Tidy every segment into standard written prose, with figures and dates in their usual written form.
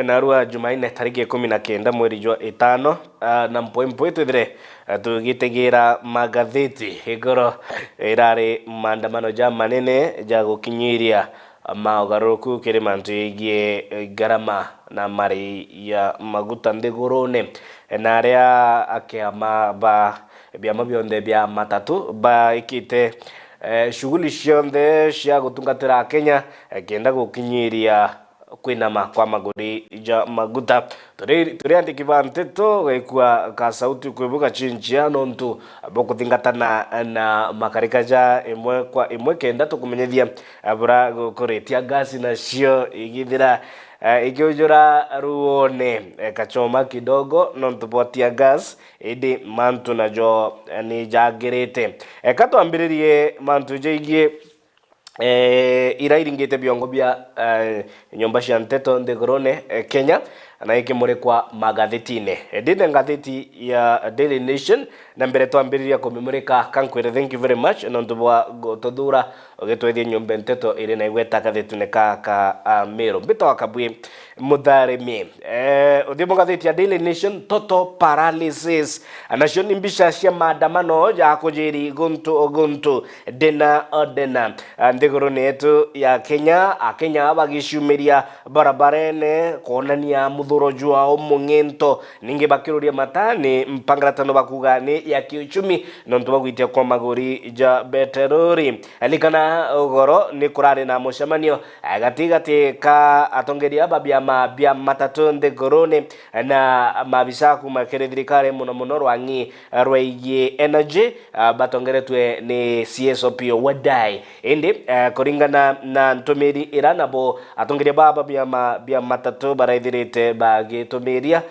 narua Jumanne tariki 19 mweri jwa 5 na mpwempwe twithire tugitegira magatheti igoro irari maandamano ja manene ja gukinyiria maugaruku kiri mantu yigie garama na mari ya maguta nthigurune na aria akiama ba biama bionde bia matatu ba ikite shughuli cionthe cia gutungatira Kenya kenda gukinyiria kwinama kwa maguri ja maguta turi andiki ba nteto gaikua ka sauti kwibuka chinchia nontu bokuthingatana na makarikaja imwe kwa imwe kenda tukumenyethia abura gukoretia gasi na cio igithira ikiujura ruone kachoma kidogo nontu botia gas idi mantu najo ni jagirite katwambiririe mantu jeigie irairingite biongo bia nyomba cia nteto nthigurune Kenya na ikimurikwa magatheti-ine ndine ngatheti ya Daily Nation na mbere twambiriria kumimurika kankwire. Thank you very much nontu bwa gututhura ugitwethia nyomba nteto iri na igweta gatheti-ine ka Meru mbito akabwi mutharimi uthio ngatheti ya Daily Nation total paralysis anacio ni mbica cia maandamano ja kujiri guntu dena odena nthigurune yetu ya Kenya akenya bagishumiria barabarene kuonania muthuro jwa mungento ningi bakiruria matani mpangaratano bakuga ni ya kiuchumi nontu bagwitia kwa maguri ja beterori alikana ugoro ni kurari na mushamanio gatigati ka atongeria bia matatu nthigurune na mabisa kuma kiri thirikari muno rwangi rwaigie energy batongeretwe ni CSOP wadai indi kuringana na ntumiri iranabo atongeria bia matatu baraithirite bagitumiria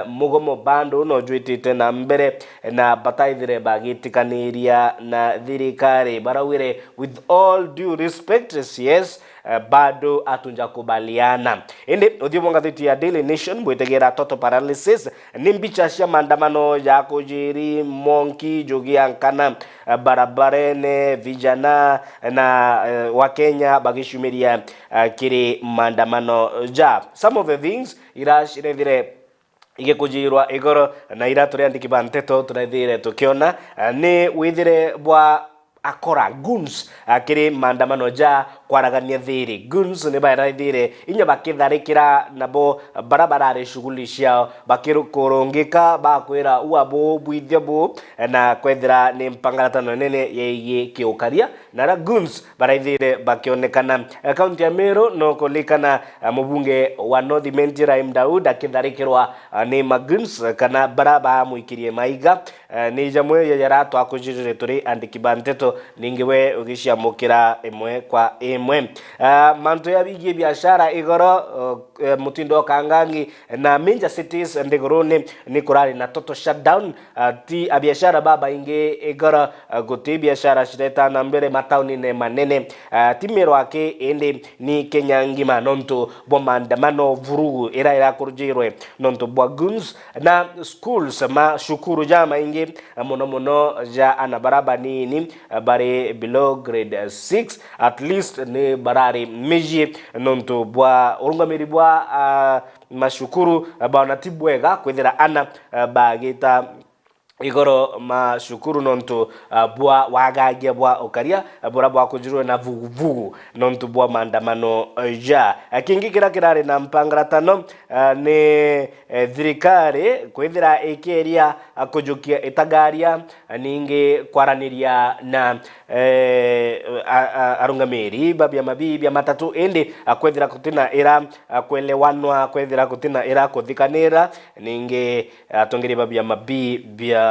mugomo bando no jwitite na mbere na bataithire bagitikaniria na thirikari barawire with all due respect yes bado atunja kubaliana indi uthio ngatheti ya Daily Nation bwetegera total paralysis ni mbicha cia maandamano ya kujiri monki jogiankana barabarene vijana na wakenya bagishumiria kiri maandamano ja some of the things irashirethire igekujirwa igoro na iratu riandiki ba nteto turaithire tukiona ni withire bwa akora guns akiri maandamano ja kwaragania thiri guns ni bairaithire inya bakitharikira nabo barabarare shughuli ciao bakirukurungika bakwira uabo bwithia bu na kwethira ni mpangaratano nene yeye kiukaria na guns baraithire bakionekana kaunti ya Meru no kulikana mubunge wa North Mentira Daud akitharikirwa ni maguns kana baraba muikirie maiga ni jamwe yaratu akujirire turi andiki banteto ningiwe ugishiamukira imwe kwa imwe manto ya bigie biashara igoro mutindo kangangi na major cities ndigurune ni kurari na total shutdown ti biashara baba inge igoro guti biashara shireta na mbere matauni ne manene timero ake ende ni Kenya ngima nonto bo maandamano vurugu ira kurujirwe nonto bwa guns na schools ma shukuru jama inge mono ja anabaraba nini bare below grade 6 at least ni barari meji nonto bwa urungamiri bwa mashukuru bana tibwega kwethira ana bagita igoro mashukuru nonto bwa wagagia bwa okaria bora bwa kujirwe na vuguvugu nonto bwa maandamano ja kingi kirari na mpangaratano ni thirikari kwithira ikeria akujukia itagaria ningi kwaraniria na arungamiri babia mabibia matatu ende kwethira kutina ira kwelewanwa kwethira kutina ira kuthikanira ningi atongeri babia mabibia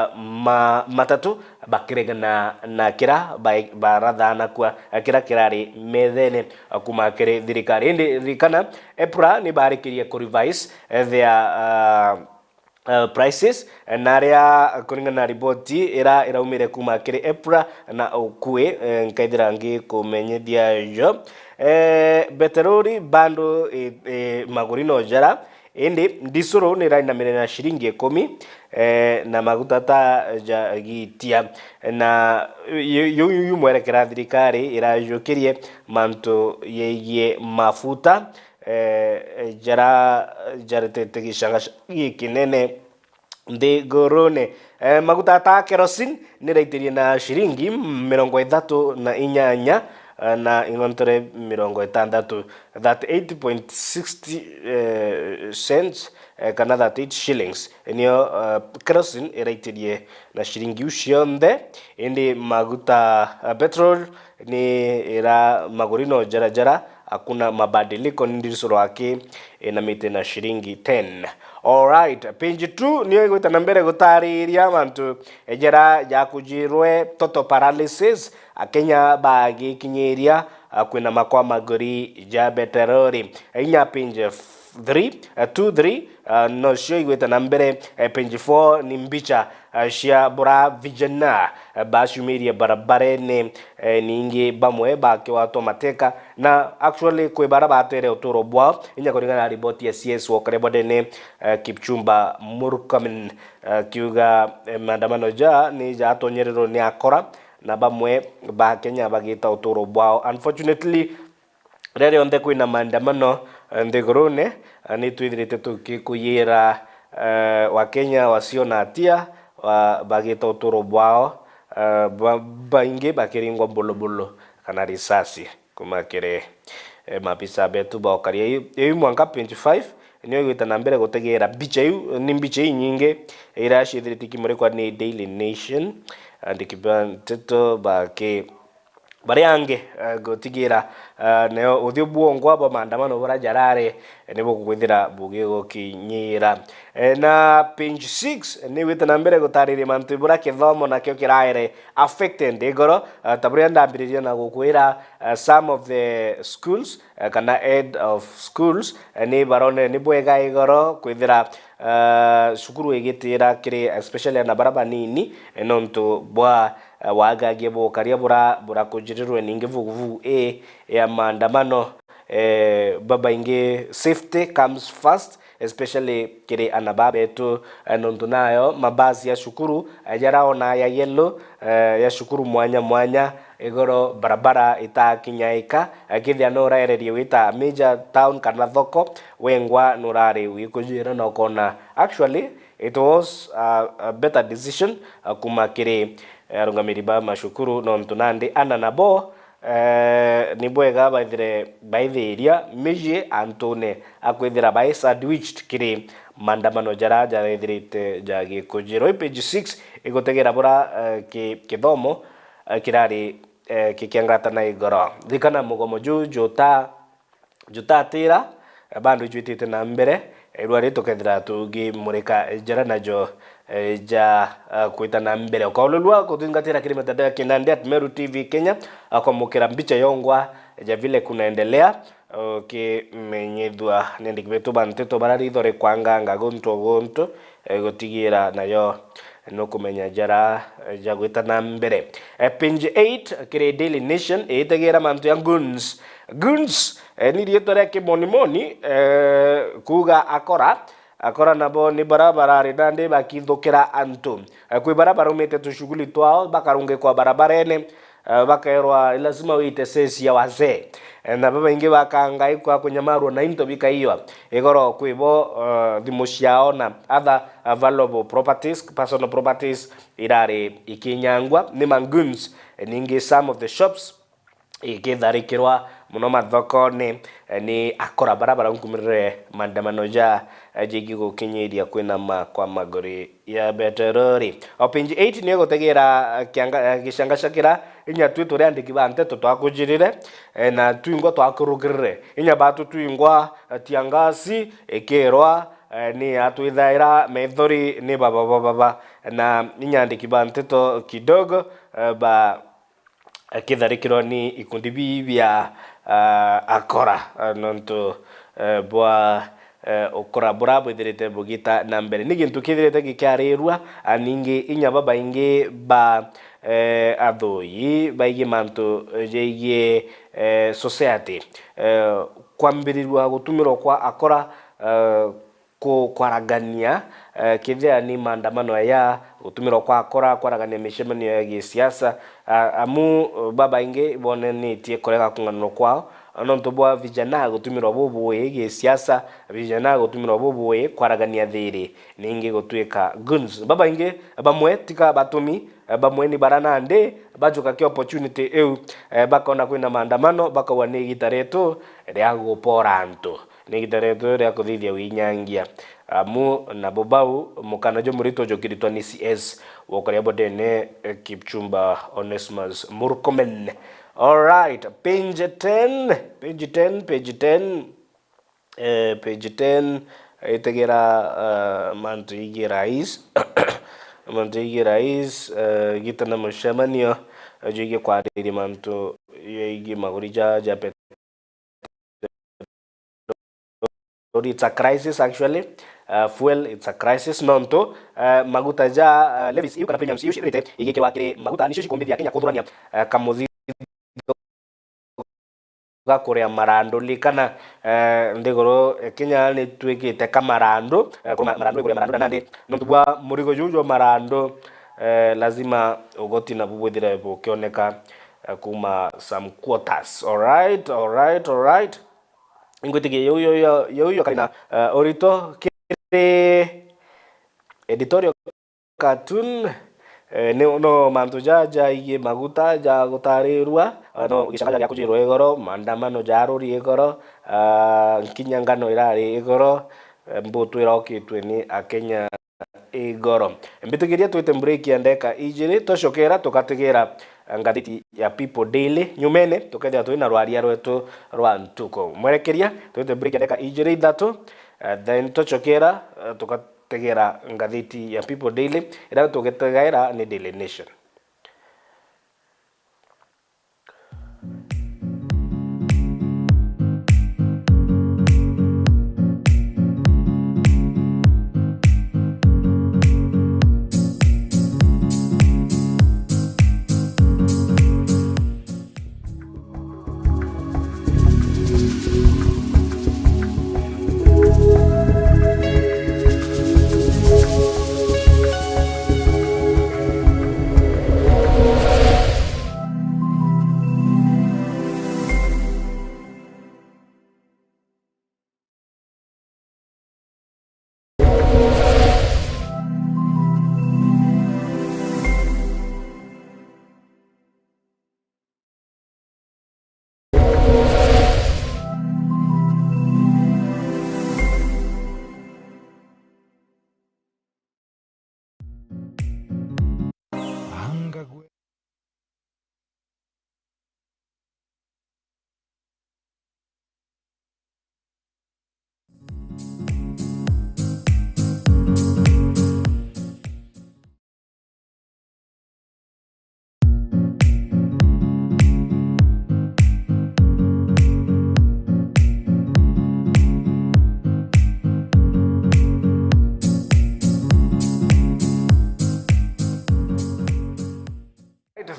matatu bakiregana na kira barathana kwa kira kirari methene kuma kire thirikari indi rikana EPRA ni barikirie ku revise their prices naria kuringana na ripoti iraumire kuma kire EPRA na ukue nkaithira ngi kumenyethia yo beterori bando magurino jara indi ndisuru ni raina na shilingi 10 na maguta ta gitia na yu mwerekera thirikari irajukirie manto yeye mafuta jaretete gicanga gikinene Nthigurune. Maguta ta kerosene ni raitirie na shiringi 38 na ingontore 60 38.60 cents kana 38 shillings niyo kerosene iraitirie na shiringi ucionthe indi maguta petrol ni ira magurino jara hakuna mabadiliko ndirisoro wake na mite na shiringi 10. Alright, page 2 niyo igwita na mbere gutariria mantu ejera ya kujirwe total paralysis akenya bagi kinyeria kwina makwa magori ja beterori inya page 3 no show igwita na mbere page 4 ni mbicha shia bura vijana bashumiria barabara ne ningi bamwe bake watu mateka na actually kwe barabara tere uturo bwa inya kuringana na ripoti ya CS Wakare bodene Kipchumba Murkomen kiuga maandamano ja ni ja atonyerero ni akora na bamwe ba Kenya bagita uturo bwa. Unfortunately rere onde kwina maandamano Nthigurune ni twithirite tukikuyira wa Kenya wasio na hatia bagita uturo bwao baingi bakiringwa bolobolo kana risasi kumakire mapisa betu baukaria yu mwanga 25 niyo gwita na mbere gutegera bicha yu ni bicha nyinge irashithiriti kimurikwa ni Daily Nation ndikibanteto bake bariange gotigira neo uthio buongo abo maandamano bora jarare nibo kukwithira bugigo kinyira na page 6 ni wita na mbere gutariria mantu bora kithomo na kyo kiraire affected igoro taburia ndambiriria na gukwira some of the schools kana head of schools ni barone ni bwega igoro kwithira shukuru igitira kiri especially na baraba nini nonto bwa wagagie bokaria bura kujirirwe ninge vuguvugu ya maandamano baba inge safety comes first especially kire anababe tu nonto nayo mabazi ya shukuru ajaraona ya yellow ya shukuru mwanya igoro barabara itakinyaika akithia no raererie wita major town kana thoko wengwa nurari wikujira na kona actually it was a better decision kumakire arungamiri ba mashukuru nonto nandi ana nabo ni bwega baithiria meje Antone akwithira by sandwiched kiri mandamano jara ithirite jagi kujiro page 6 igotegera bora kithomo kirari kikiangata na igoro thikana mugomo juta tira bandu jwitite na mbere rwari tukethira tugi murika jara najo ja kuita na mbere ukaululwa kutingatira kile mitandao ya kinandi at Meru TV Kenya akomukira mbicha yongwa ja vile kunaendelea menyedwa nende kibetu banteto barari thore kwanganga gonto gotigira nayo no kumenya jara ja kuita na mbere page 8 kire Daily Nation itegira mantu ya guns ni rietore ke monimoni kuga akora nabo ni barabara ridande bakithokera antu kwi barabara umete tushughuli twao bakarunge kwa barabara ene bakaerwa lazima uite sesi ya wazee na baba ingi bakangai kwa kunyamarwa na into bikaiwa igoro kwibo thimu ciao na other valuable properties personal properties irare ikinyangwa ni manguns ningi some of the shops ikitharikirwa muno mathoko ni akora barabara nkumirire maandamano ja jigigo kinyiria kwina kwa magori ya beterori page 8 ni gutegera gicangacakira inya twitu ria ndiki banteto twakujirire na twingwa twakurugirire inya batu twingwa tiangasi ikirwa ni atwithaira methori ni baba na inya ndiki banteto kidogo ba kitharikirwo ni ikundi bibia akora nonto bwa ukora brabo ithirite bugita na mbere ni gintu kithirite gikiarirwa aningi inya baba ingi ba athoi baigi mantu jegie society kwambirirwa gutumirwo kwa akora kwaragania kithia ni maandamano ya gutumirwo kwa akora kwaragania mishemanio ya gisiasa amu baba ingi bonenetie korega kunganwa kwao nonto bwa vijana gutumirwa boboye ge siasa vijana gutumirwa boboye kwaragania thiri ningi gutwika guns baba inge bamwe tika batumi bamwe ni barana nde bajuka ki opportunity eu bakona kwina maandamano bakawa ni gitareto ria gupora antu ni gitareto ria kuthithia winyangia amu na bobau mukana jo murito jo kiritwa ni CS wokoria bodene Kipchumba Onesmus Murkomen. All right, page 10 itegera mantu igi rais mantu igi rais gitana mushamanio jige kwariri mantu igi magurija ja petrol. It's a crisis actually. Fuel, it's a crisis nonto maguta ja levis iyo kana premiums iyo shirite igike wakire maguta nisho shikombithia Kenya kuthurania kamuthi gakuria marando likana ndigoro Kenya ni twikite kamarando marando kuria marando nande nonto bwa murigo jujo marando lazima ugoti na bubwithira bukioneka kuma some quarters. All right. Ingutike yo kana orito editorial cartoon no mantu ja iye maguta ja gutarirwa no gicaka ja kujirwo igoro maandamano ja ruri igoro kinyangano irari igoro mbutu irokitwe ni akenya igoro mbitigiria twite break ya ndeka ijiri tocokera tukatigera ngathiti ya People Daily nyumene tukethia twina rwaria rwetu rwa ntuko mwerekeria twite break ya ndeka ijiri ithatu then tocokera tukategera ngathiti ya People Daily ira tugetegaira ni Daily Nation.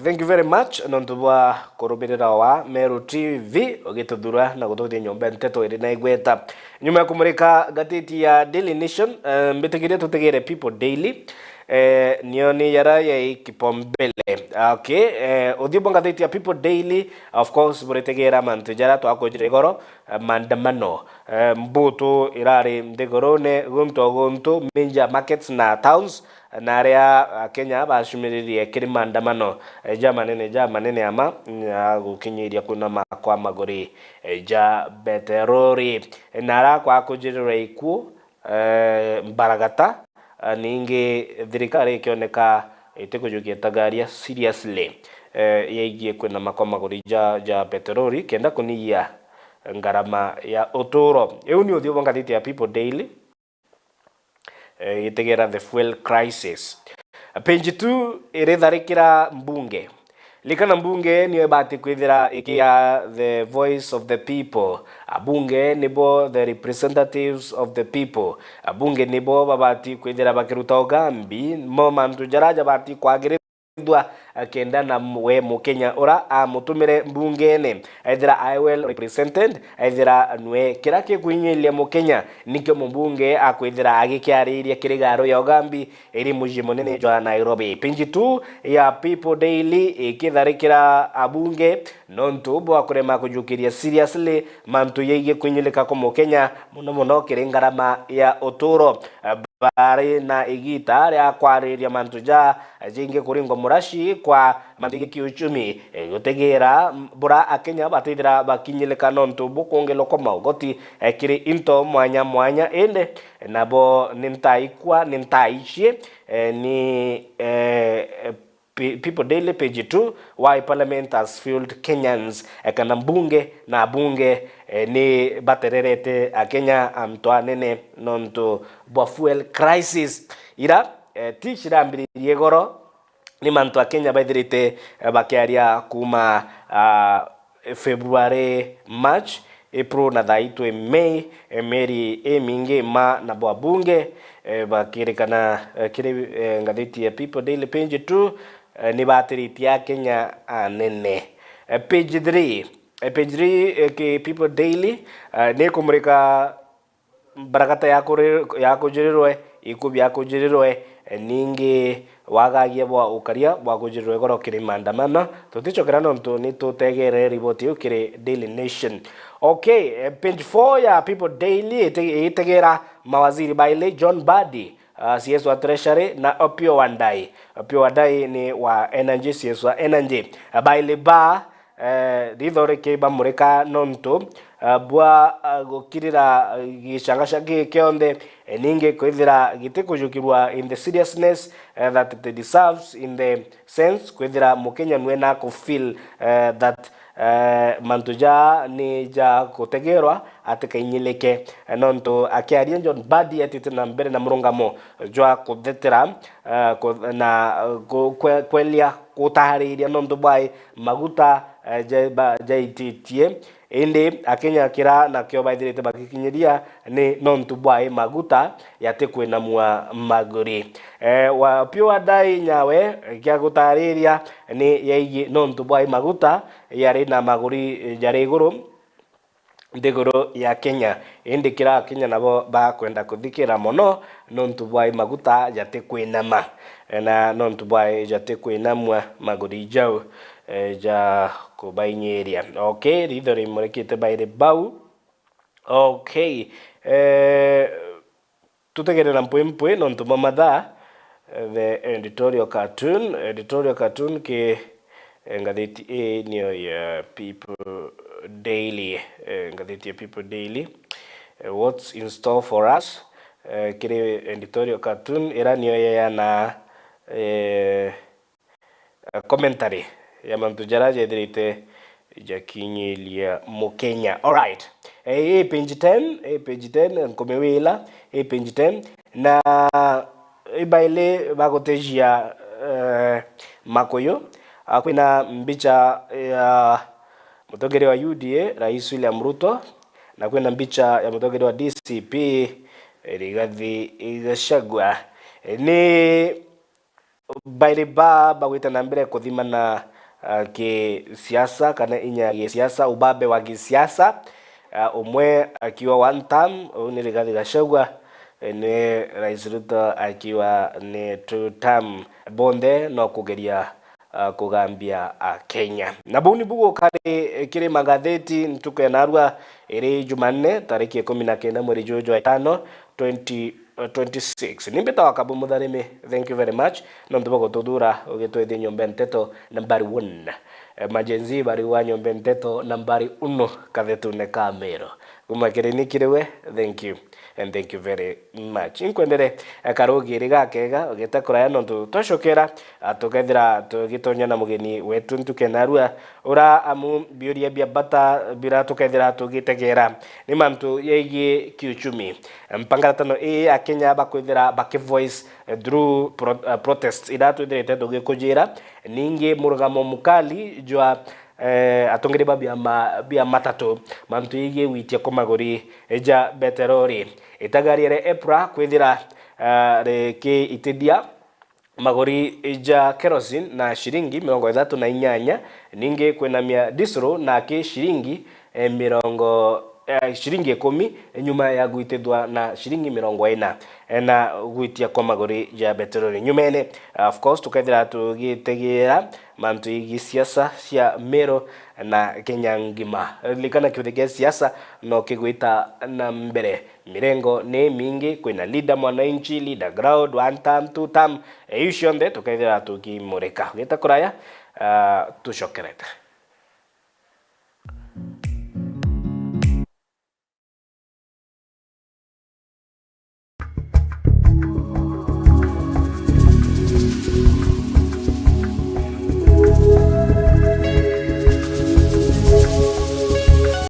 Thank you very much nontu bwa kurubirira wa Meru TV ogituthura na guthuthia nyomba nteto iri na igweta nyuma ya kumurika gatiti ya Daily Nation mbitigire tutegere People Daily nioni yara ya kipombele. Okay, uthibwa gatiti ya People Daily of course buretegera mantu jara twakojire goro maandamano mbutu irari ndigorone gunto major markets na towns na area Kenya bashumiririe kiri maandamano jamanene ama gukinyiria kuna makwa magori ja beterori nara kwa kujirira iku mbaragata ningi thirikari ikioneka itikujukia tagaria seriously yegie kuna makwa magori ja beterori kenda kuniyia ngarama ya uturo eu ni uthio wangathiti ya People Daily itegera the fuel crisis. Page 2 iretharikira mbunge likana mbunge niyo bati kwithira ikia the voice of the people. Abunge nibo the representatives of the people. Abunge nibo babati kwithira bakiruta ogambi mo mantu jaraja bati kwagire kwithwa kenda na we mukenya ura amutumire mbungene aithira I well represented aithira nwe kira kikwinyilia mukenya nikyo mbunge akwithira agikiariria kirigaro ya Ugambi iri muji munene jwa Nairobi. Page 2 ya People Daily ikitharikira abunge nontu bwa kurema kujukiria seriously mantu yeige kwinyilika ko mukenya muno kiringarama ya uturo bari na igita ria kwariria mantu ja jingi kuringo murashi kwa mandigi kiuchumi gutegera bura akenya batithira bakinyilika nontu bukongelo ko maugoti kiri into mwanya ende nabo nintaishie ni People Daily page 2 why parliament has fueled Kenyans kana mbunge na bunge ni batererete akenya amtwanene nonto bwa fuel crisis ira tishirambiririe goro ni mantu akenya baithirite bakiaria kuma February March April na thaitwe May meri mingi ma na bwa bunge bakirikana kiri ngathiti ya People Daily page 2 ni batiritia Kenya anene. Page 3 ke People Daily ni kumurika barakata ya kujirirwe ikubi ya kujirirwe ningi wagagie bwa ukaria bwa kujirirwe goro kiri maandamano tutichokera nontu ni tutegere riboti ukiri Daily Nation. Okay, page 4 ya People Daily itegera mawaziri baile John Mbadi CS wa Treasury na Opiyo Wandayi. Opiyo Wandayi ni wa energy, CS wa energy. Baile ba dithore ke bamureka nonto bwa gukirira gishangasha kionde ninge kwithira gitekujukirwa in the seriousness that it deserves, in the sense kwithira mukenya nwena ku feel that mantuja ni ja kutegerwa atikayinyileke nonto akiaria John Mbadi atite na mbere na murungamo jwa kuthetera na kwelia kutahariria nonto bai maguta jaititie indi akenya kira na kyo baithirite bakikinyiria ni nontu bwai maguta yate kwina mwa maguri wa Opiyo Wandayi nyawe kya gutariria ni yeigi nontu bwai maguta yari na maguri jari iguru ndiguru ya Kenya indi kira Kenya nabo ba kwenda kuthikira mono nontu bwai maguta yate kwinama na nontu bwai yate kwinamwa maguri jau ja kubainyeria. Okay, ridhori murekete baire bau. Okay, tutegerera mpwe nontu mamadha the editorial cartoon ke ngatheti niyo ya People Daily, ngatheti ya People Daily, what's in store for us, kire editorial cartoon era niyo ya na commentary ya mantu jaraje dirite jakinyilia mukenya. Alright, page 10 nkomewila page 10 na ibaile bagotejia makoyo akwina mbicha ya mutogeri wa UDA Rais William Ruto na kwina mbicha ya mutogeri wa DCP Rigathi Gachagua ni baile bagwita na mbere kuthimana ke siasa kana inya ya siasa ubabe wa kisiasa umwe akiwa one term ni Rigathi Gachagua ni Rais Ruto akiwa ni two term bonde no kugeria kugambia Kenya na buni bugo kare kire magatheti ntuke narwa iri Jumanne tariki 19 mwezi Jojo 5 2026 nimbeta wakabu mudharimi. Thank you very much nomtuba kutudura ugitwethe nyombe nteto nambari 1 majenzi bari wa nyombe nteto nambari 1 kathetune kamero kumakirini kirewe. Thank you and thank you very much. Inkwendere karugiri gakega ugitakura ya nontu twashokera tukethira tugitonya na mugeni wetu ntukenarua ura amu biuria bia bata bira tukethira tugitegera ni mantu yeigi kiuchumi mpangatano Kenya bakwithira bakivoice through protests idatu direte tugikujira ningi murugamo mukali jwa atongere bia matatu mantu yige witia komagori eja beterori itagariere EPRA kwithira reke itedia magori ja kerosene na shilingi 38 ningi kwinamia diesel na ke shilingi shilingi 10 nyuma ya guitithwa na shilingi 40 na guitia kwa magori ja petroli nyumene. Of course tukaithira tugitegira mantu igi siasa cia Meru na Kenya ngima likana kiuthige siasa no kiguita na mbere mirengo ni mingi kwina leader mwananchi, leader ground, one term, two term, icio nde tukaithira tukimurika gita kuraya tucokerete.